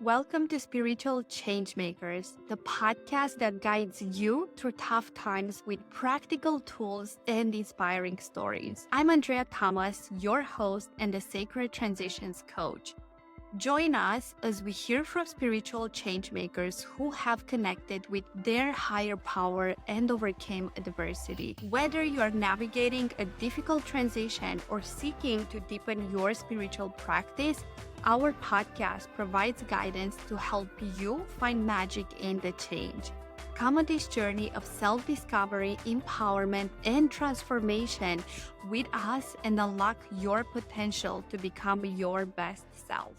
Welcome to Spiritual Changemakers, the podcast that guides you through tough times with practical tools and inspiring stories. I'm Andreea Tamas, your host and the Sacred Transitions Coach. Join us as we hear from spiritual changemakers who have connected with their higher power and overcame adversity. Whether you are navigating a difficult transition or seeking to deepen your spiritual practice, our podcast provides guidance to help you find magic in the change. Come on this journey of self-discovery, empowerment, and transformation with us and unlock your potential to become your best self.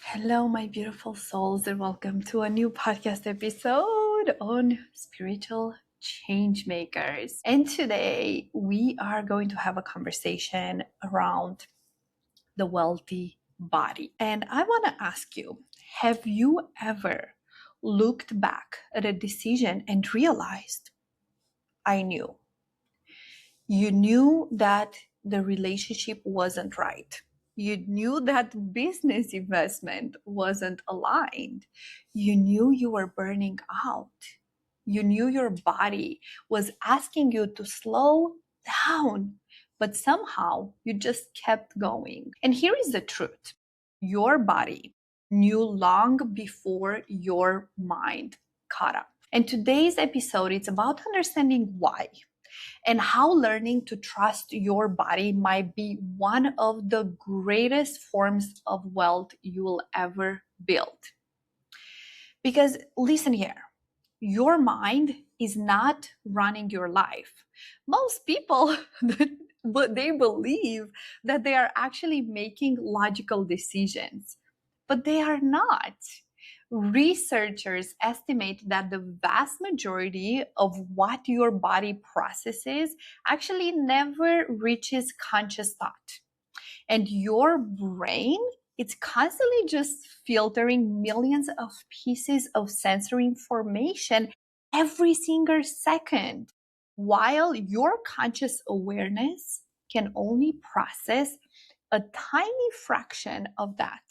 Hello, my beautiful souls, and welcome to a new podcast episode on spiritual change makers. And today we are going to have a conversation around the wealthy body. And I want to ask you, have you ever looked back at a decision and realized, I knew? You knew that the relationship wasn't right. You knew that business investment wasn't aligned. You knew you were burning out. You knew your body was asking you to slow down, but somehow you just kept going. And here is the truth. Your body knew long before your mind caught up. And today's episode is about understanding why and how learning to trust your body might be one of the greatest forms of wealth you will ever build. Because listen here, your mind is not running your life. Most people, they believe that they are actually making logical decisions, but they are not. Researchers estimate that the vast majority of what your body processes actually never reaches conscious thought. And your brain, it's constantly just filtering millions of pieces of sensory information every single second, while your conscious awareness can only process a tiny fraction of that.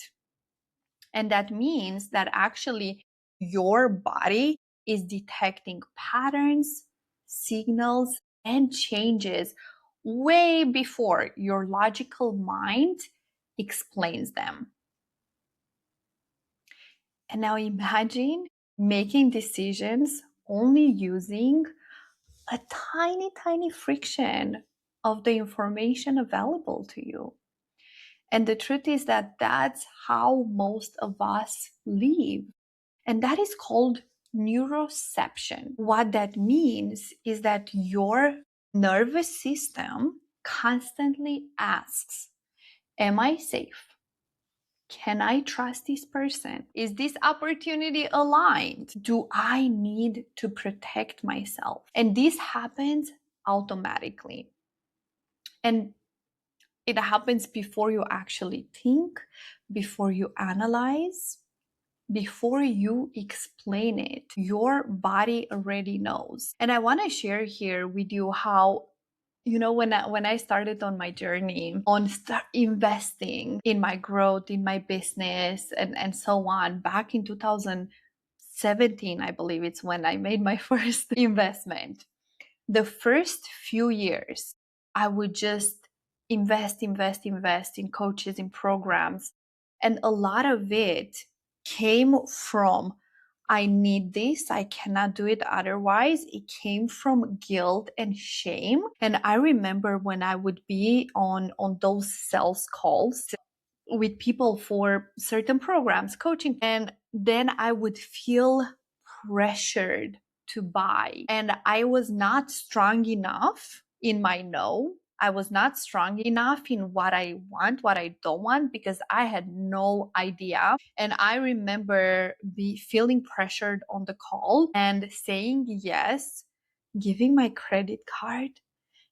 And that means that actually your body is detecting patterns, signals, and changes way before your logical mind explains them. And now imagine making decisions only using a tiny, tiny friction of the information available to you. And the truth is that that's how most of us live. And that is called neuroception. What that means is that your nervous system constantly asks, am I safe? Can I trust this person? Is this opportunity aligned? Do I need to protect myself? And this happens automatically. And it happens before you actually think, before you analyze, before you explain it. Your body already knows. And I want to share here with you how, when I started on my journey on investing in my growth, in my business, and so on, back in 2017, I believe it's when I made my first investment. The first few years, I would just invest in coaches, in programs. And a lot of it came from, I need this, I cannot do it otherwise. It came from guilt and shame. And I remember when I would be on those sales calls with people for certain programs, coaching, and then I would feel pressured to buy. And I was not strong enough in my no. I was not strong enough in what I want, what I don't want, because I had no idea. And I remember feeling pressured on the call and saying yes, giving my credit card.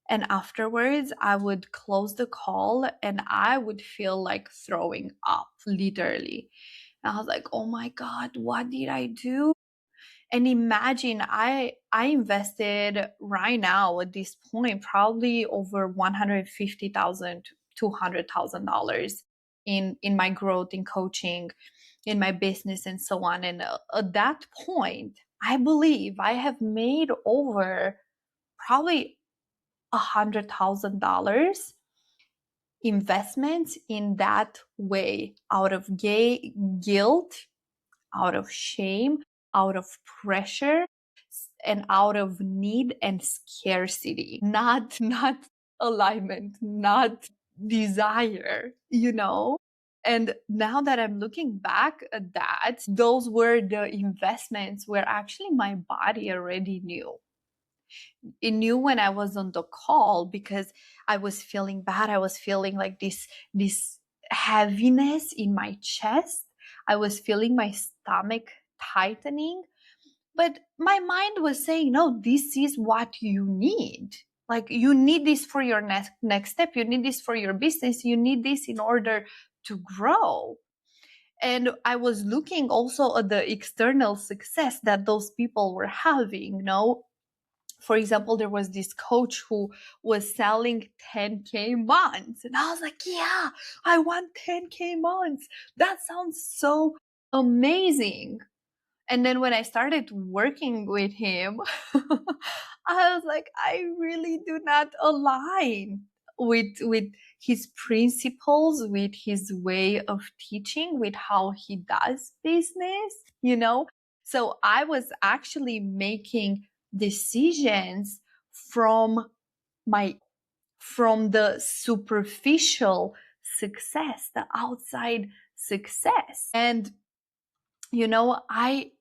And afterwards, I would close the call and I would feel like throwing up, literally. And I was like, oh my God, what did I do? And imagine I invested right now at this point probably over $150,000, $200,000 in my growth, in coaching, in my business, and so on. And at that point, I believe I have made over probably $100,000 investments in that way, out of guilt, out of shame, out of pressure, and out of need and scarcity, not alignment, not desire, And now that I'm looking back at that, those were the investments where actually my body already knew. It knew when I was on the call, because I was feeling bad. I was feeling like this heaviness in my chest. I was feeling my stomach tightening. But my mind was saying, no, this is what you need. Like, you need this for your next step. You need this for your business. You need this in order to grow. And I was looking also at the external success that those people were having, For example, there was this coach who was selling 10K months. And I was like, yeah, I want 10K months. That sounds so amazing. And then when I started working with him, I was like, I really do not align with his principles, with his way of teaching, with how he does business. So I was actually making decisions from the superficial success, the outside success. And I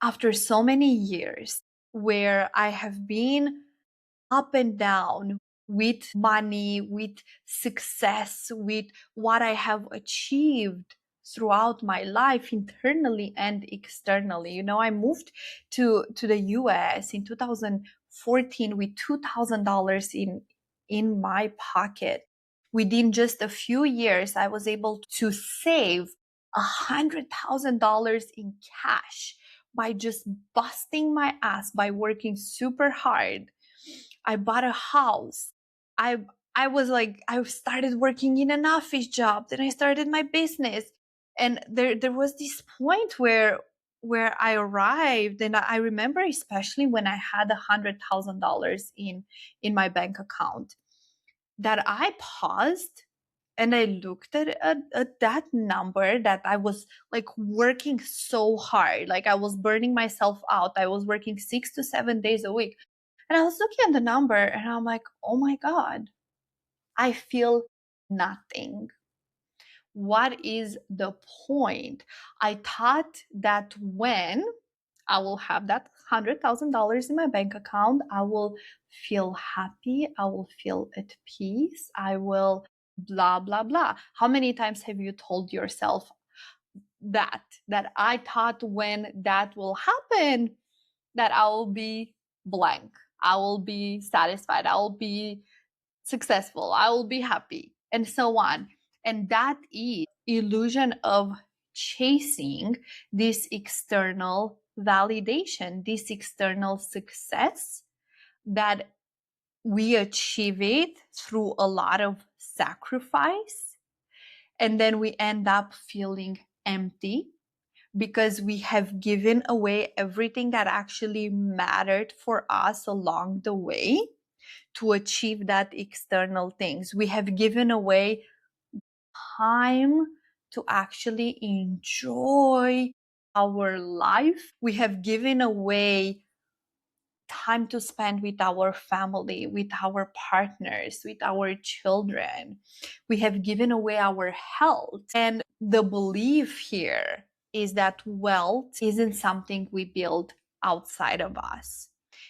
after so many years where I have been up and down with money, with success, with what I have achieved throughout my life, internally and externally. I moved to the US in 2014 with $2,000 in my pocket. Within just a few years, I was able to save $100,000 in cash by just busting my ass, by working super hard. I bought a house. I was like, I started working in an office job. Then I started my business. And there was this point where I arrived, and I remember especially when I had $100,000 in my bank account, that I paused and I looked at that number, that I was like working so hard, like I was burning myself out. I was working 6 to 7 days a week. And I was looking at the number and I'm like, oh my God, I feel nothing. What is the point? I thought that when I will have that $100,000 in my bank account, I will feel happy. I will feel at peace. I will blah, blah, blah. How many times have you told yourself that I thought when that will happen, that I will be blank. I will be satisfied. I will be successful. I will be happy, and so on. And that is illusion of chasing this external validation, this external success, that we achieve it through a lot of sacrifice. And then we end up feeling empty because we have given away everything that actually mattered for us along the way to achieve that external things. We have given away time to actually enjoy our life. We have given away time to spend with our family, with our partners, with our children. We have given away our health. And the belief here is that wealth isn't something we build outside of us.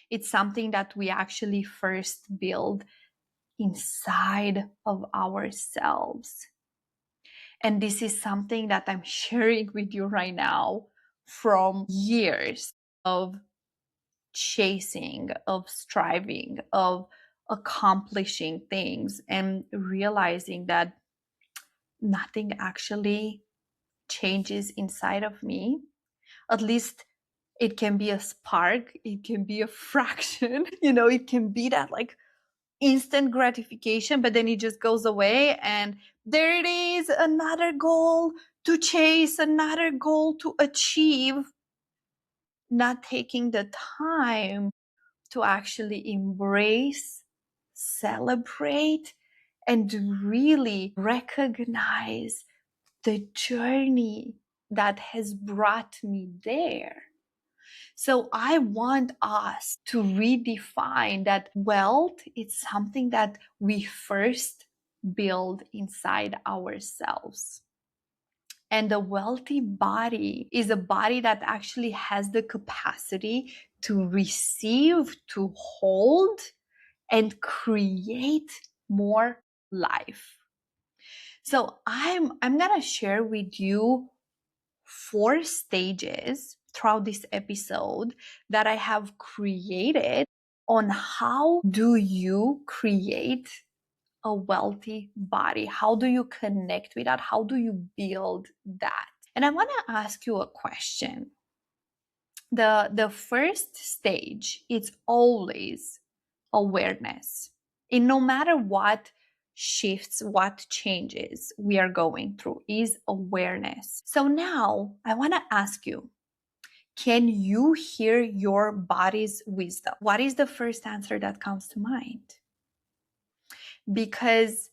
It's something that we actually first build inside of ourselves. And this is something that I'm sharing with you right now from years of chasing, of striving, of accomplishing things, and realizing that nothing actually changes inside of me. At least it can be a spark, it can be a fraction, it can be that like instant gratification, but then it just goes away. And there it is, another goal to chase, another goal to achieve, not taking the time to actually embrace, celebrate, and really recognize the journey that has brought me there. So I want us to redefine that wealth. It's something that we first build inside ourselves. And a wealthy body is a body that actually has the capacity to receive, to hold, and create more life. So I'm going to share with you 4 stages throughout this episode that I have created on how do you create a wealthy body? How do you connect with that? How do you build that? And I want to ask you a question. The first stage is always awareness. And no matter what shifts, what changes we are going through, is awareness. So now I want to ask you, can you hear your body's wisdom? What is the first answer that comes to mind? Because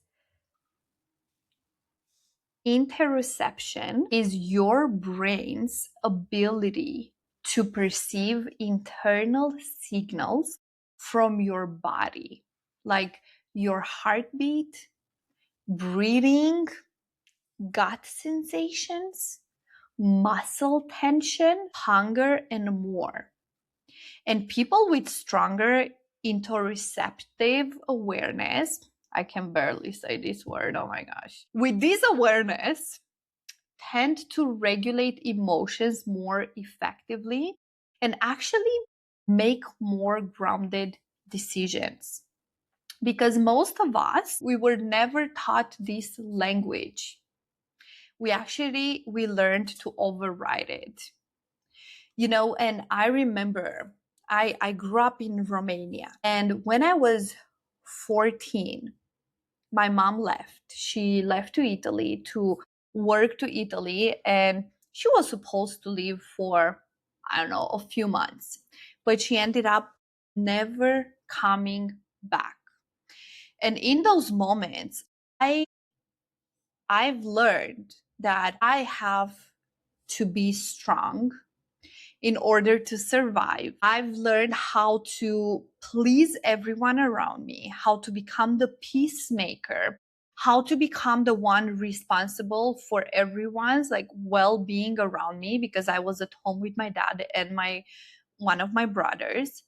interoception is your brain's ability to perceive internal signals from your body, like your heartbeat, breathing, gut sensations, muscle tension, hunger, and more. And people with stronger interoceptive awareness, I can barely say this word, oh my gosh. With this awareness, tend to regulate emotions more effectively and actually make more grounded decisions. Because most of us, we were never taught this language. We learned to override it. You know, and I remember I grew up in Romania. And when I was 14, my mom left. She left to Italy to work to Italy, and she was supposed to leave for, I don't know, a few months. But she ended up never coming back. And in those moments, I've learned that I have to be strong in order to survive. I've learned how to please everyone around me, how to become the peacemaker, how to become the one responsible for everyone's like well-being around me, because I was at home with my dad and one of my brothers.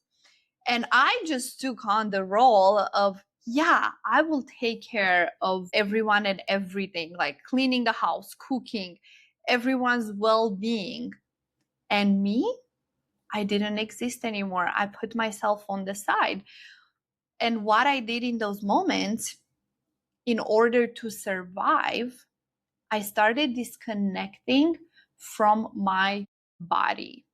And I just took on the role of, yeah, I will take care of everyone and everything, like cleaning the house, cooking, everyone's well-being. And me, I didn't exist anymore. I put myself on the side. And what I did in those moments, in order to survive, I started disconnecting from my body.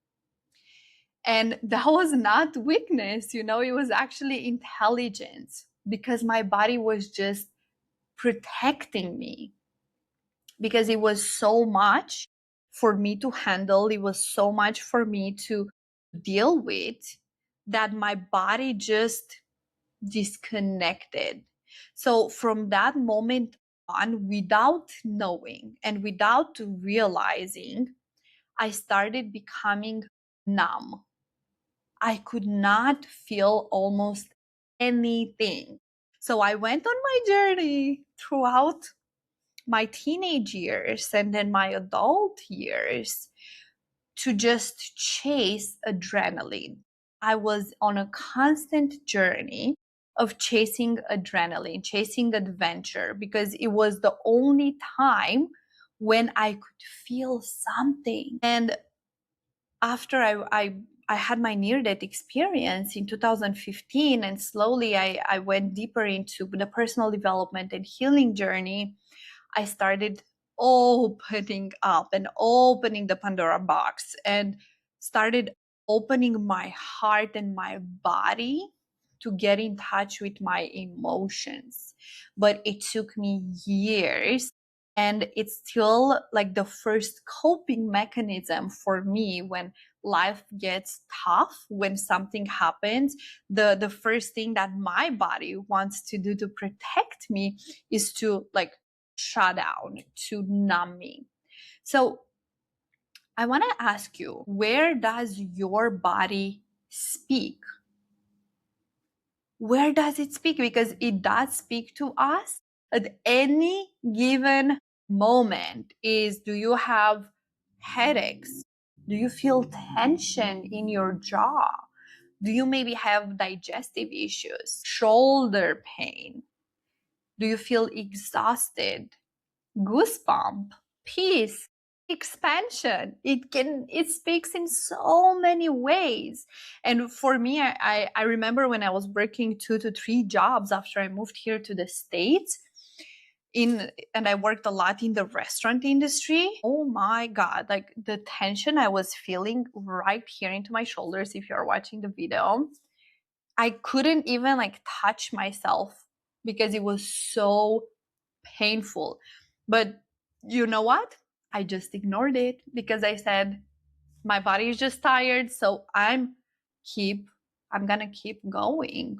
And that was not weakness, you know, it was actually intelligence, because my body was just protecting me, because it was so much for me to handle. It was so much for me to deal with that my body just disconnected. So from that moment on, without knowing and without realizing, I started becoming numb. I could not feel almost anything. So I went on my journey throughout my teenage years and then my adult years to just chase adrenaline. I was on a constant journey of chasing adrenaline, chasing adventure, because it was the only time when I could feel something. And after I had my near-death experience in 2015, and slowly I went deeper into the personal development and healing journey, I started opening up and opening the Pandora box and started opening my heart and my body to get in touch with my emotions. But it took me years, and it's still like the first coping mechanism for me when life gets tough, when something happens. The first thing that my body wants to do to protect me is to like shut down, to numb me. So I want to ask you, where does your body speak? Where does it speak? Because it does speak to us at any given moment. Do you have headaches? Do you feel tension in your jaw? Do you maybe have digestive issues, shoulder pain? Do you feel exhausted, goosebump, peace, expansion? It speaks in so many ways. And for me, I remember when I was working 2 to 3 jobs after I moved here to the States, and I worked a lot in the restaurant industry. Oh my God, like the tension I was feeling right here into my shoulders. If you're watching the video, I couldn't even like touch myself because it was so painful. But you know what? I just ignored it because I said, my body is just tired, so I'm gonna keep going.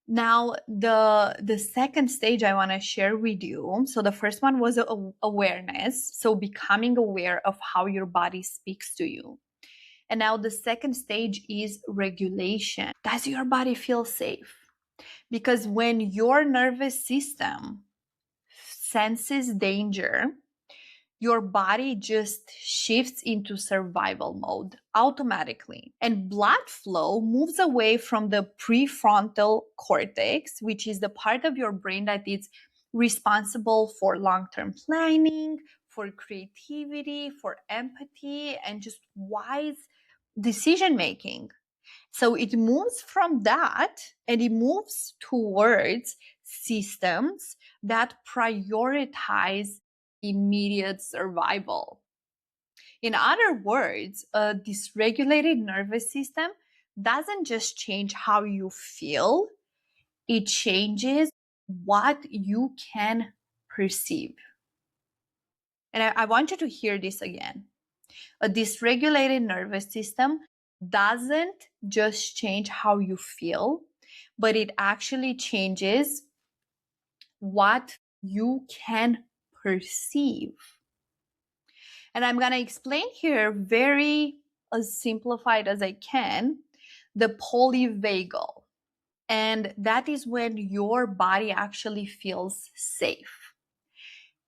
Now, the second stage I want to share with you. So the first one was awareness, so becoming aware of how your body speaks to you. And now the second stage is regulation. Does your body feel safe? Because when your nervous system senses danger, your body just shifts into survival mode automatically. And blood flow moves away from the prefrontal cortex, which is the part of your brain that is responsible for long-term planning, for creativity, for empathy, and just wise decision making. So it moves from that and it moves towards systems that prioritize immediate survival. In other words, a dysregulated nervous system doesn't just change how you feel, it changes what you can perceive. And I want you to hear this again. A dysregulated nervous system doesn't just change how you feel, but it actually changes what you can perceive. And I'm going to explain here very as simplified as I can, the polyvagal. And that is when your body actually feels safe.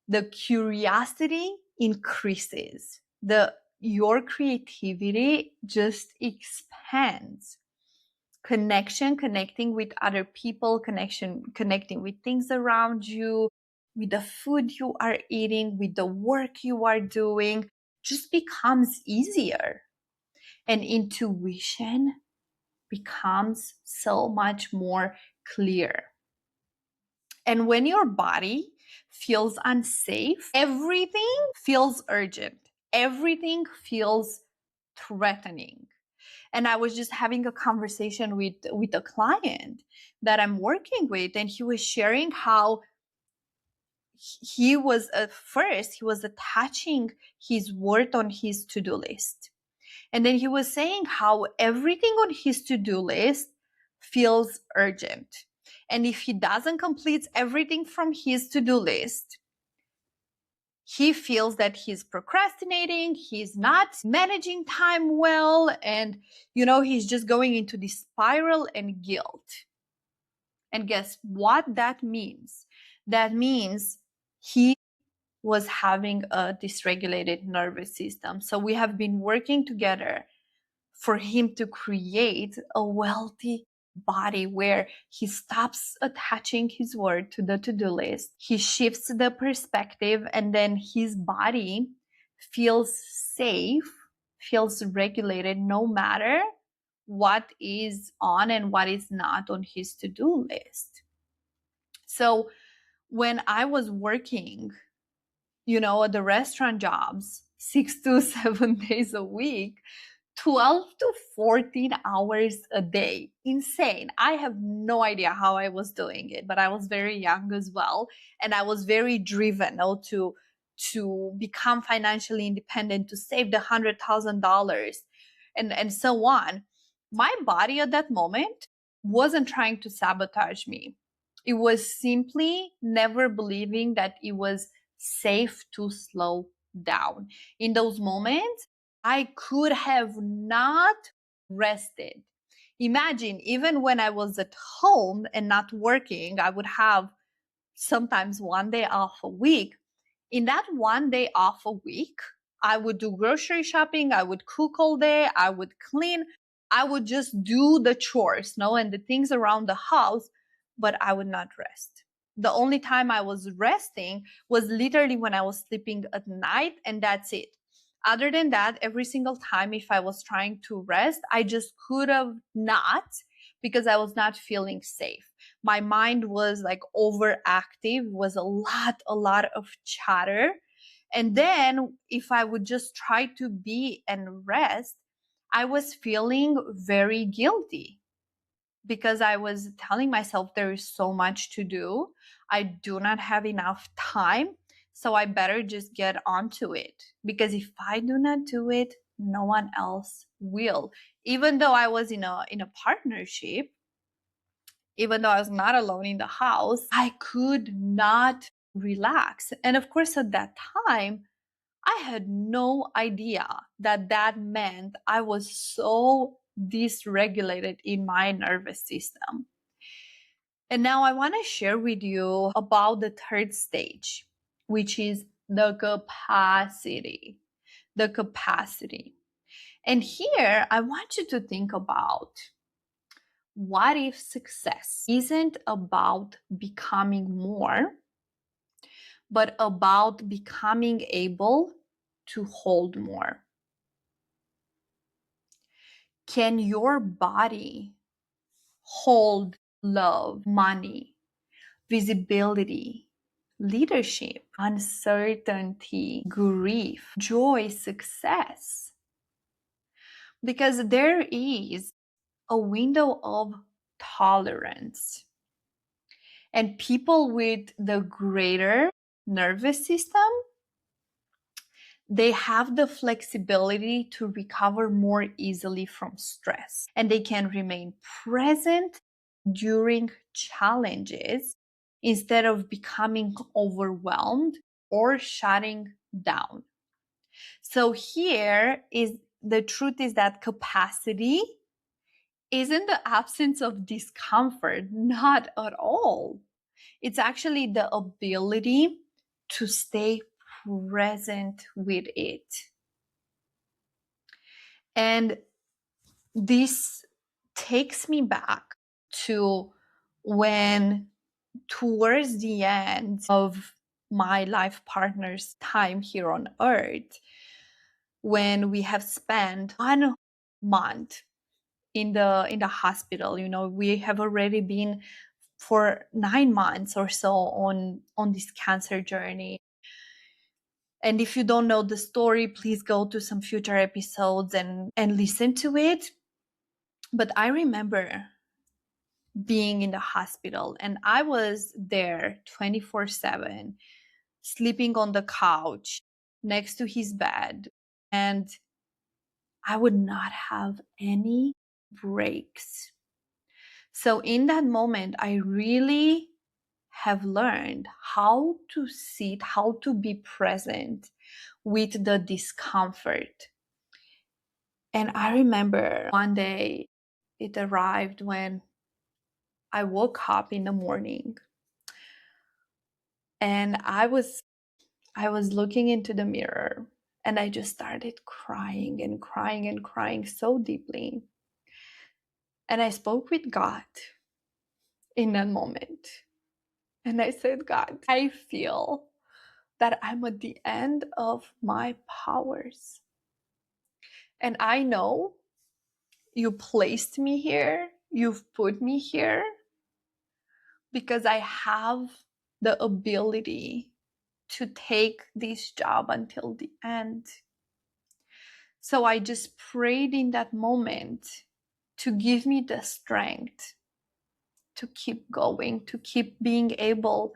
The curiosity increases. Your creativity just expands. Connecting with other people, connecting with things around you, with the food you are eating, with the work you are doing, just becomes easier. And intuition becomes so much more clear. And when your body feels unsafe, everything feels urgent. Everything feels threatening. And I was just having a conversation with a client that I'm working with, and he was sharing how he was at first, he was attaching his worth on his to-do list. And then he was saying how everything on his to-do list feels urgent. And if he doesn't complete everything from his to-do list, he feels that he's procrastinating, he's not managing time well, and he's just going into this spiral and guilt. And guess what that means? That means he was having a dysregulated nervous system. So we have been working together for him to create a wealthy body where he stops attaching his word to the to-do list. He shifts the perspective, and then his body feels safe, feels regulated no matter what is on and what is not on his to-do list. So when I was working, at the restaurant jobs 6 to 7 days a week, 12 to 14 hours a day. Insane. I have no idea how I was doing it, but I was very young as well. And I was very driven to become financially independent, to save the $100,000 and so on. My body at that moment wasn't trying to sabotage me. It was simply never believing that it was safe to slow down. In those moments, I could have not rested. Imagine, even when I was at home and not working, I would have sometimes one day off a week. In that one day off a week, I would do grocery shopping, I would cook all day, I would clean, I would just do the chores, and the things around the house, but I would not rest. The only time I was resting was literally when I was sleeping at night, and that's it. Other than that, every single time if I was trying to rest, I just could have not, because I was not feeling safe. My mind was like overactive, was a lot of chatter. And then if I would just try to be and rest, I was feeling very guilty because I was telling myself there is so much to do. I do not have enough time. So I better just get onto it, because if I do not do it, no one else will. Even though I was in a partnership, even though I was not alone in the house, I could not relax. And of course, at that time, I had no idea that that meant I was so dysregulated in my nervous system. And now I want to share with you about the third stage, which is the capacity. The capacity. And here I want you to think about, what if success isn't about becoming more, but about becoming able to hold more? Can your body hold love, money, visibility, leadership, uncertainty, grief, joy, success? Because there is a window of tolerance. And people with the greater nervous system, they have the flexibility to recover more easily from stress, and they can remain present during challenges instead of becoming overwhelmed or shutting down. So here is the truth, is that capacity isn't the absence of discomfort, not at all. It's actually the ability to stay present with it. And this takes me back to when, towards the end of my life partner's time here on earth, when we have spent 1 month in the hospital. We have already been for 9 months or so on this cancer journey. And if you don't know the story, please go to some future episodes and listen to it. But I remember being in the hospital, and I was there 24/7, sleeping on the couch next to his bed, and I would not have any breaks. So in that moment, I really have learned how to sit, how to be present with the discomfort. And I remember one day it arrived when I woke up in the morning, and I was looking into the mirror, and I just started crying and crying and crying so deeply. And I spoke with God in that moment. And I said, God, I feel that I'm at the end of my powers. And I know you placed me here, you've put me here because I have the ability to take this job until the end. So I just prayed in that moment to give me the strength to keep going, to keep being able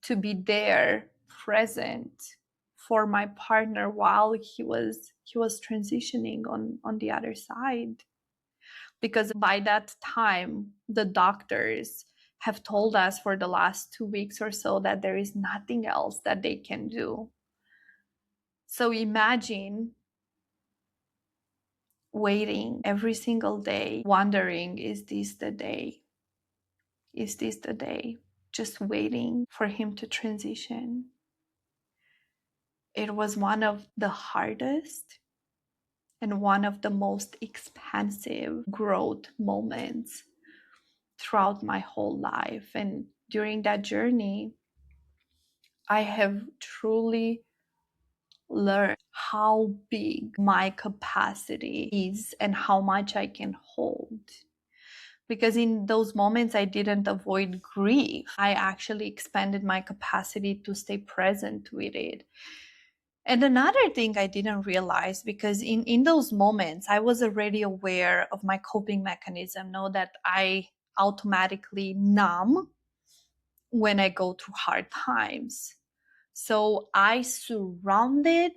to be there, present for my partner while he was transitioning on the other side. Because by that time, the doctors have told us for the last 2 weeks or so that there is nothing else that they can do. So imagine waiting every single day, wondering, is this the day? Is this the day? Just waiting for him to transition. It was one of the hardest and one of the most expansive growth moments throughout my whole life. And during that journey, I have truly learned how big my capacity is and how much I can hold. Because in those moments, I didn't avoid grief. I actually expanded my capacity to stay present with it. And another thing I didn't realize, because in those moments, I was already aware of my coping mechanism, know that I automatically numb when I go through hard times. So I surrounded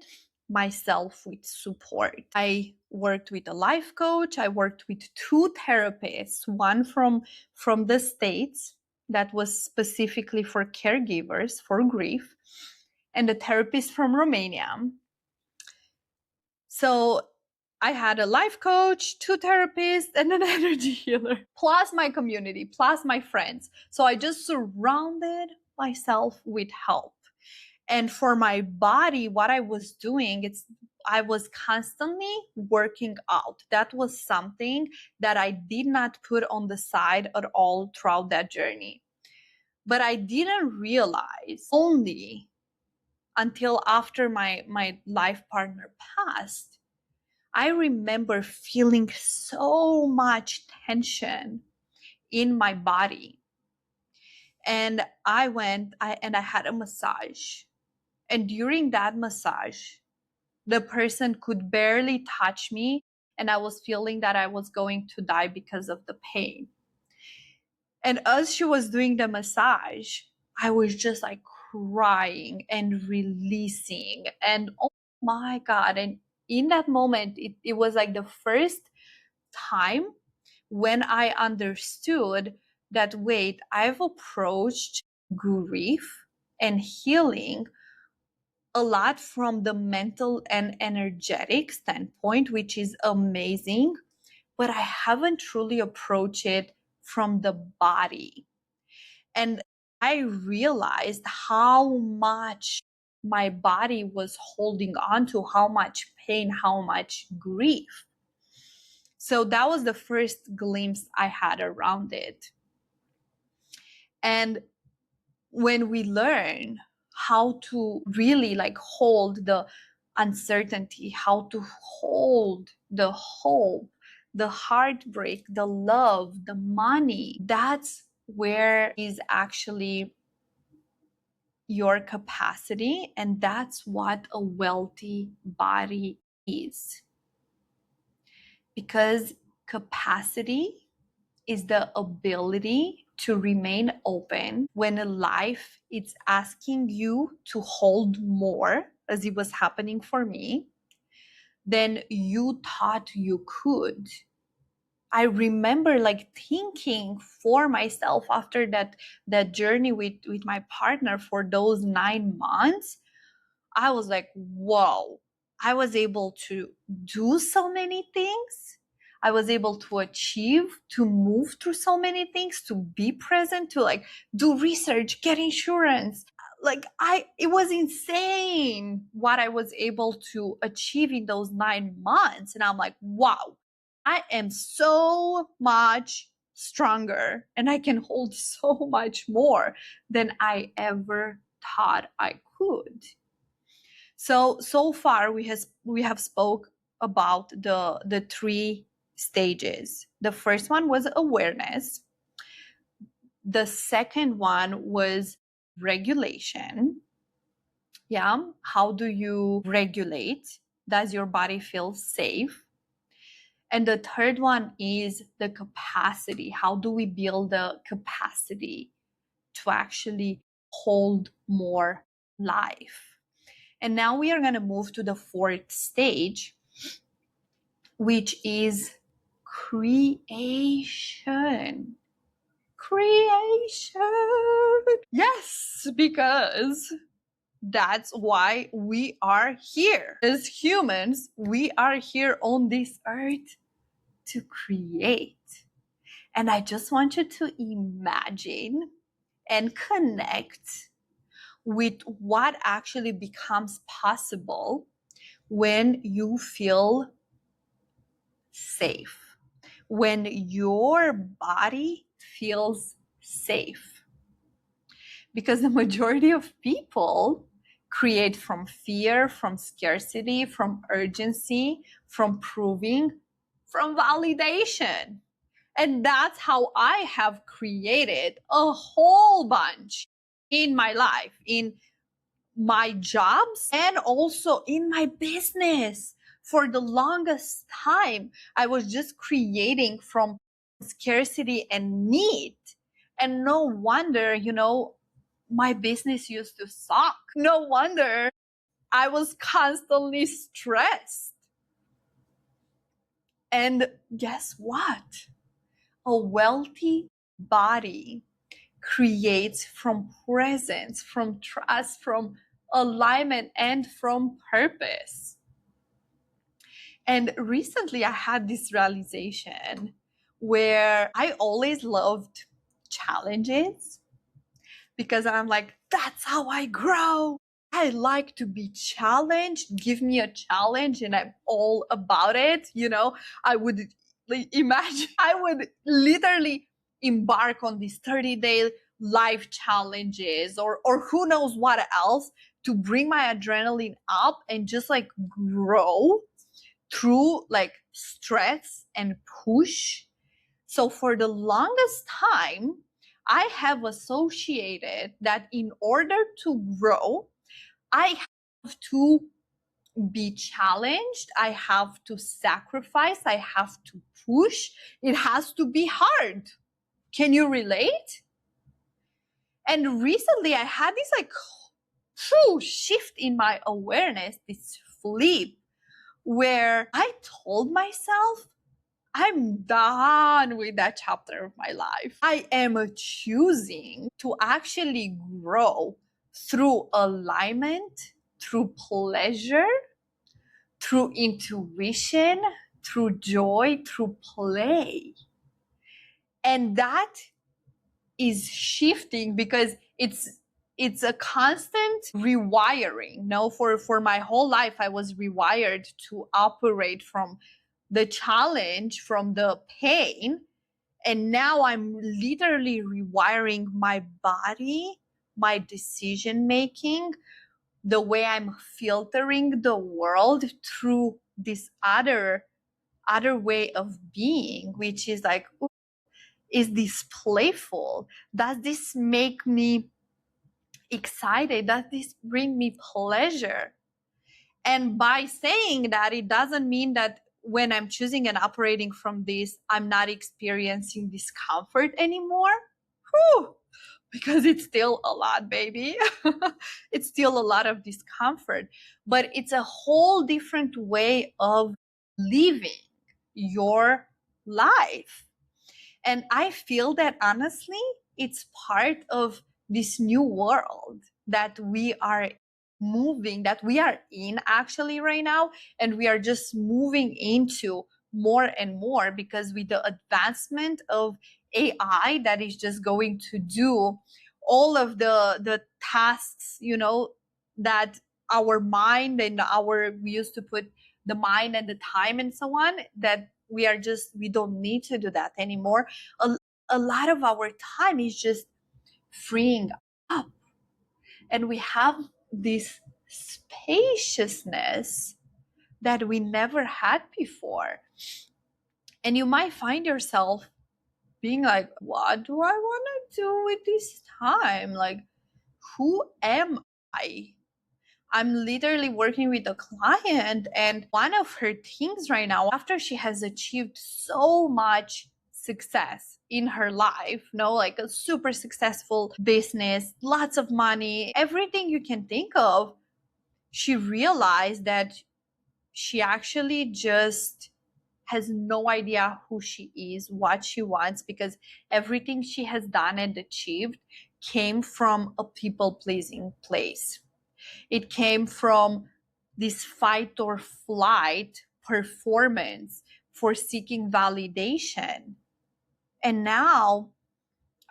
myself with support. I worked with a life coach. I worked with 2 therapists, one from the States that was specifically for caregivers for grief, and a therapist from Romania. So I had a life coach, 2 therapists, and an energy healer, plus my community, plus my friends. So I just surrounded myself with help. And for my body, what I was doing, I was constantly working out. That was something that I did not put on the side at all throughout that journey. But I didn't realize only until after my life partner passed. I remember feeling so much tension in my body. And I had a massage. And during that massage, the person could barely touch me, and I was feeling that I was going to die because of the pain. And as she was doing the massage, I was just like crying and releasing. And oh my God. And in that moment, it was like the first time when I understood that, wait, I've approached grief and healing a lot from the mental and energetic standpoint, which is amazing, but I haven't truly approached it from the body. And I realized how much my body was holding on to, how much pain, how much grief. So that was the first glimpse I had around it. And when we learn how to really like hold the uncertainty, how to hold the hope, the heartbreak, the love, the money, that's where is actually your capacity. And that's what a wealthy body is. Because capacity is the ability to remain open when a life is asking you to hold more, as it was happening for me, than you thought you could. I remember like thinking for myself after that journey with my partner for those 9 months, I was like, whoa, I was able to do so many things. I was able to achieve, to move through so many things, to be present, to like do research, get insurance. Like it was insane what I was able to achieve in those 9 months. And I'm like, wow, I am so much stronger and I can hold so much more than I ever thought I could. So far we have spoke about the 3 stages. The first one was awareness. The second one was regulation. Yeah, how do you regulate? does your body feel safe? And the third one is the capacity. How do we build the capacity to actually hold more life? And now we are going to move to the fourth stage, which is creation. Creation. Yes, because that's why we are here. As humans, we are here on this earth to create. And I just want you to imagine and connect with what actually becomes possible when you feel safe, when your body feels safe. Because the majority of people create from fear, from scarcity, from urgency, from proving, from validation. And that's how I have created a whole bunch in my life, in my jobs, and also in my business. For the longest time, I was just creating from scarcity and need. And no wonder, my business used to suck. No wonder I was constantly stressed. And guess what? A wealthy body creates from presence, from trust, from alignment, and from purpose. And recently I had this realization where I always loved challenges because I'm like, that's how I grow. I like to be challenged. Give me a challenge and I'm all about it. I would imagine, I would literally embark on these 30-day life challenges or who knows what else to bring my adrenaline up and just like grow through like stress and push. So for the longest time, I have associated that in order to grow, I have to be challenged, I have to sacrifice, I have to push. It has to be hard. Can you relate? And recently I had this like shift in my awareness, this flip, where I told myself, I'm done with that chapter of my life. I am choosing to actually grow through alignment, through pleasure, through intuition, through joy, through play. And that is shifting because it's a constant rewiring. For my whole life, I was rewired to operate from the challenge, from the pain. And now I'm literally rewiring my body, my decision making, the way I'm filtering the world through this other way of being, which is like, is this playful? Does this make me excited? Does this bring me pleasure? And by saying that, it doesn't mean that when I'm choosing and operating from this, I'm not experiencing discomfort anymore. Whew, because it's still a lot, baby. It's still a lot of discomfort, but it's a whole different way of living your life. And I feel that honestly, it's part of this new world that we are moving, that we are in actually right now. And we are just moving into more and more because with the advancement of AI that is just going to do all of the tasks, that our mind and we used to put the mind and the time and so on, that we don't need to do that anymore. A lot of our time is just freeing up, and we have this spaciousness that we never had before. And you might find yourself being like, what do I want to do with this time? Like, who am I? I'm literally working with a client, and one of her things right now, after she has achieved so much success in her life, like a super successful business, lots of money, everything you can think of, she realized that she actually just has no idea who she is, what she wants, because everything she has done and achieved came from a people-pleasing place. It came from this fight or flight performance for seeking validation. And now,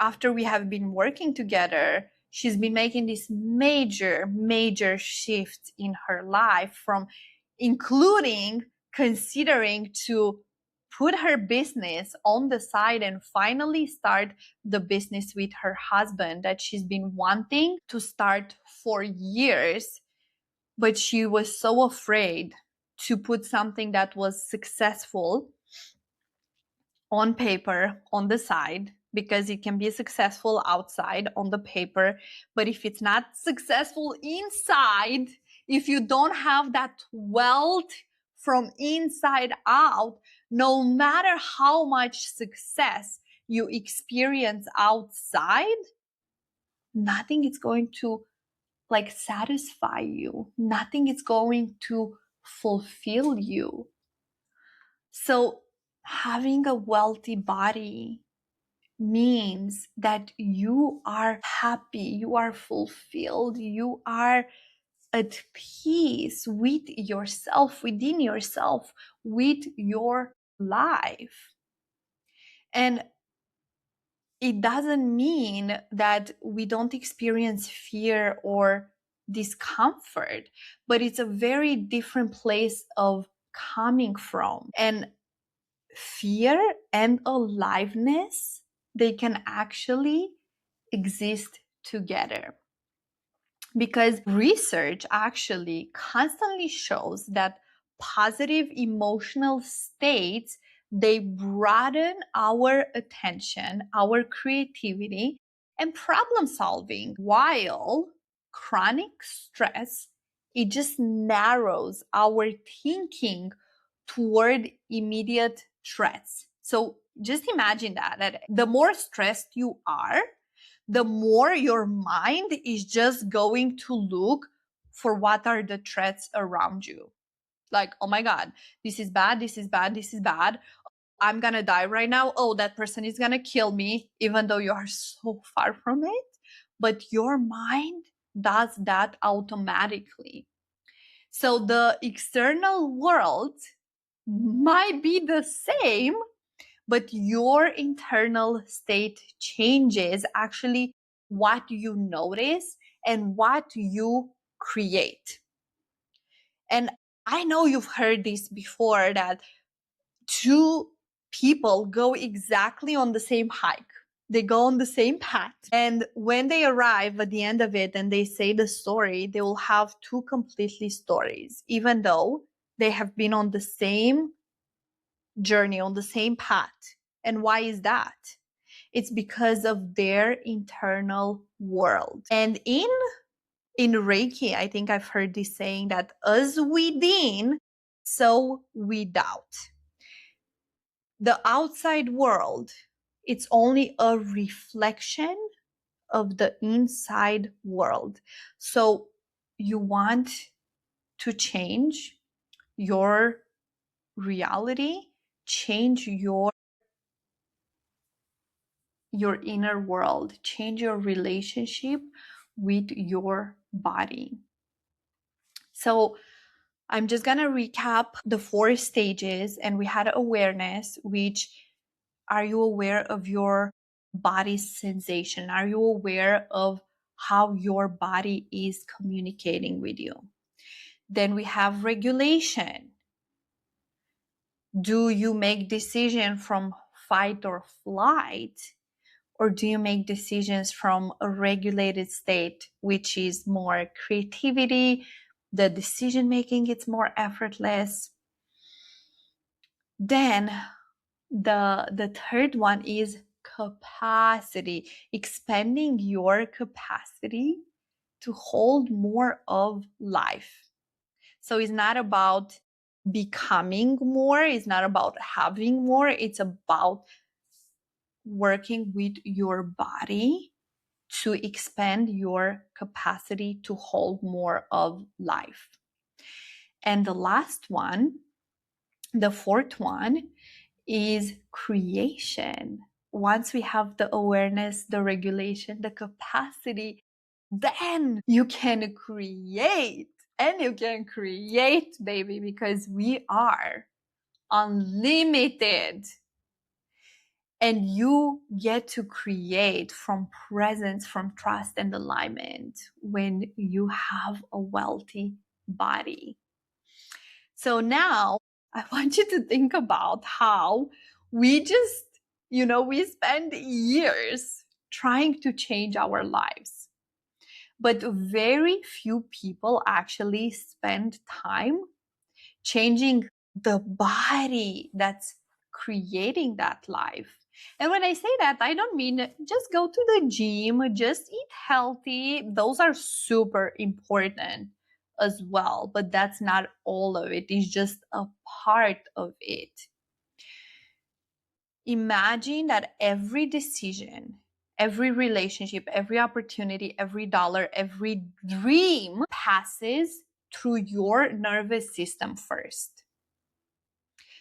after we have been working together, she's been making this major shift in her life, from including considering to put her business on the side and finally start the business with her husband that she's been wanting to start for years. But she was so afraid to put something that was successful on paper on the side, because it can be successful outside on the paper, but if it's not successful inside, if you don't have that wealth from inside out, no matter how much success you experience outside, nothing is going to satisfy you. Nothing is going to fulfill you. So having a wealthy body means that you are happy, you are fulfilled, you are at peace with yourself, within yourself, with your life. And it doesn't mean that we don't experience fear or discomfort, but it's a very different place of coming from. And fear and aliveness, they can actually exist together, because research actually constantly shows that positive emotional states, they broaden our attention, our creativity, and problem solving, while chronic stress, it just narrows our thinking toward immediate threats. So just imagine that the more stressed you are, the more your mind is just going to look for what are the threats around you. Like, oh my God, this is bad, this is bad, this is bad. I'm gonna die right now. Oh, that person is gonna kill me, even though you are so far from it. But your mind does that automatically. So the external world might be the same, but your internal state changes actually what you notice and what you create. And I know you've heard this before, that two people go exactly on the same hike. They go on the same path. And when they arrive at the end of it and they say the story, they will have two completely stories, even though they have been on the same journey, on the same path. And why is that? It's because of their internal world. And in Reiki, I think I've heard this saying that as within, so without. The outside world, it's only a reflection of the inside world. So you want to change your reality, change your inner world, change your relationship with your body. So I'm just going to recap the 4 stages. And we had awareness, which, are you aware of your body's sensation? Are you aware of how your body is communicating with you? Then we have regulation. Do you make decision from fight or flight? Or do you make decisions from a regulated state, which is more creativity, the decision making, it's more effortless? Then the third one is capacity, expanding your capacity to hold more of life. So it's not about becoming more, it's not about having more, it's about working with your body to expand your capacity to hold more of life. And the last one, the fourth one, is creation. Once we have the awareness, the regulation, the capacity, then you can create. And you can create, baby, because we are unlimited. And you get to create from presence, from trust and alignment when you have a wealthy body. So now I want you to think about how we just, we spend years trying to change our lives. But very few people actually spend time changing the body that's creating that life. And when I say that, I don't mean just go to the gym, just eat healthy. Those are super important as well, but that's not all of it. It's just a part of it. Imagine that every decision, every relationship, every opportunity, every dollar, every dream passes through your nervous system first.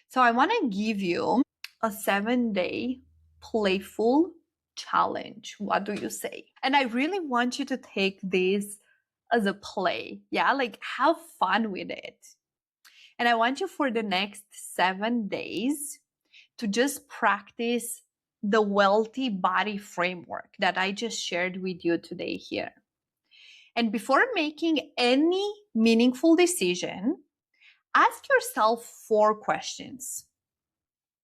So I want to give you a 7-day playful challenge. What do you say? And I really want you to take this as a play. Yeah, like have fun with it. And I want you for the next 7 days to just practice the wealthy body framework that I just shared with you today here. And before making any meaningful decision, ask yourself 4 questions.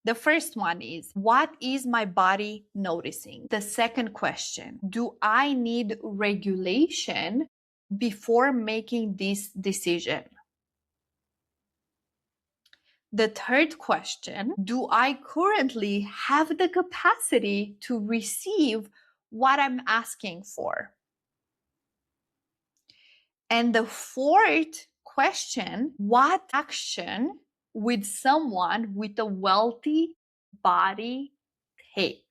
The first one is, what is my body noticing? The second question, do I need regulation before making this decision? The third question, do I currently have the capacity to receive what I'm asking for? And the fourth question, what action would someone with a wealthy body take?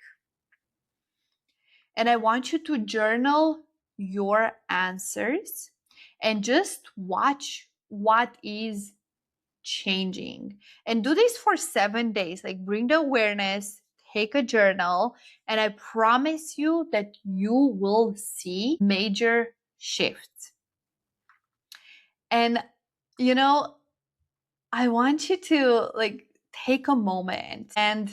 And I want you to journal your answers and just watch what is changing. And do this for 7 days. Like bring the awareness, take a journal, and I promise you that you will see major shifts. And, I want you to take a moment and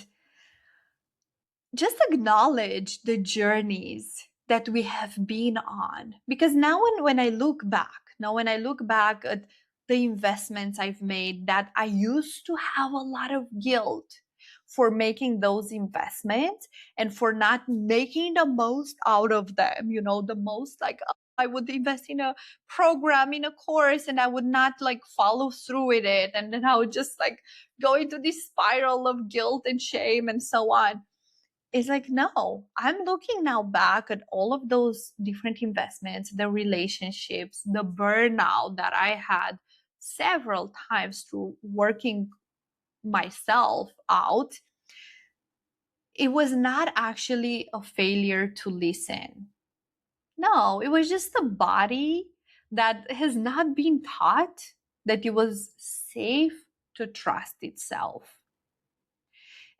just acknowledge the journeys that we have been on. Because now when I look back at the investments I've made, that I used to have a lot of guilt for making those investments and for not making the most out of them, the most I would invest in a program, in a course, and I would not follow through with it. And then I would just go into this spiral of guilt and shame and so on. It's no, I'm looking now back at all of those different investments, the relationships, the burnout that I had several times through working myself out. It was not actually a failure to listen. No, it was just a body that has not been taught that it was safe to trust itself.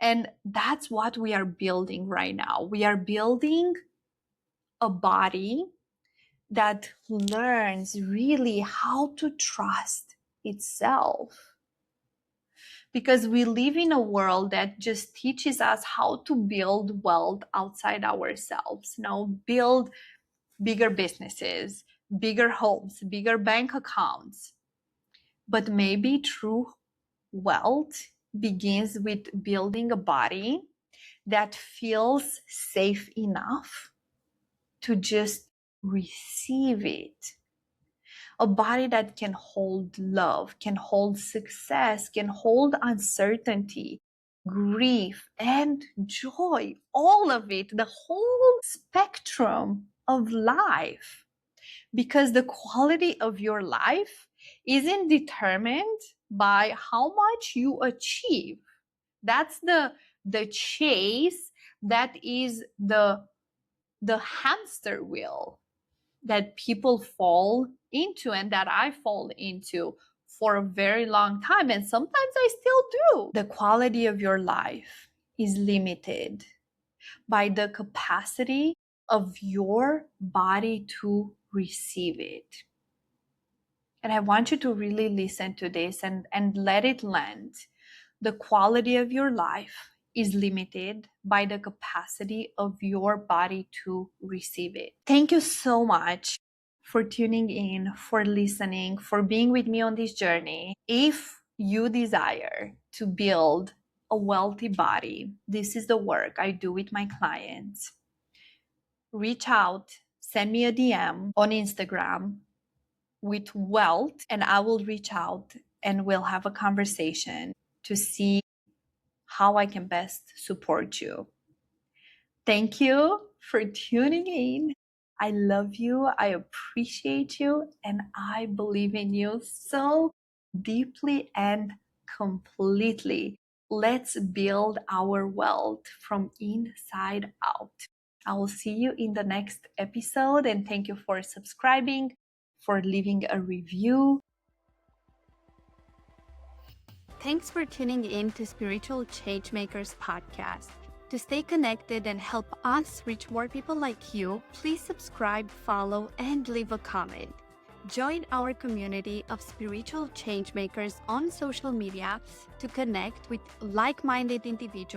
And that's what we are building right now. We are building a body that learns really how to trust itself. Because we live in a world that just teaches us how to build wealth outside ourselves. Build bigger businesses, bigger homes, bigger bank accounts. But maybe true wealth begins with building a body that feels safe enough to just receive it. A body that can hold love, can hold success, can hold uncertainty, grief, and joy. All of it, the whole spectrum of life. because the quality of your life isn't determined by how much you achieve. That's the chase, that is the hamster wheel that people fall into, and that I fall into for a very long time, and sometimes I still do. The quality of your life is limited by the capacity of your body to receive it. And I want you to really listen to this and let it land. The quality of your life is limited by the capacity of your body to receive it. Thank you so much for tuning in, for listening, for being with me on this journey. If you desire to build a wealthy body, this is the work I do with my clients. Reach out, send me a DM on Instagram with wealth, and I will reach out and we'll have a conversation to see how I can best support you. Thank you for tuning in. I love you. I appreciate you. And I believe in you so deeply and completely. Let's build our wealth from inside out. I will see you in the next episode. And thank you for subscribing, for leaving a review. Thanks for tuning in to Spiritual Changemakers podcast. To stay connected and help us reach more people like you, please subscribe, follow, and leave a comment. Join our community of spiritual changemakers on social media to connect with like-minded individuals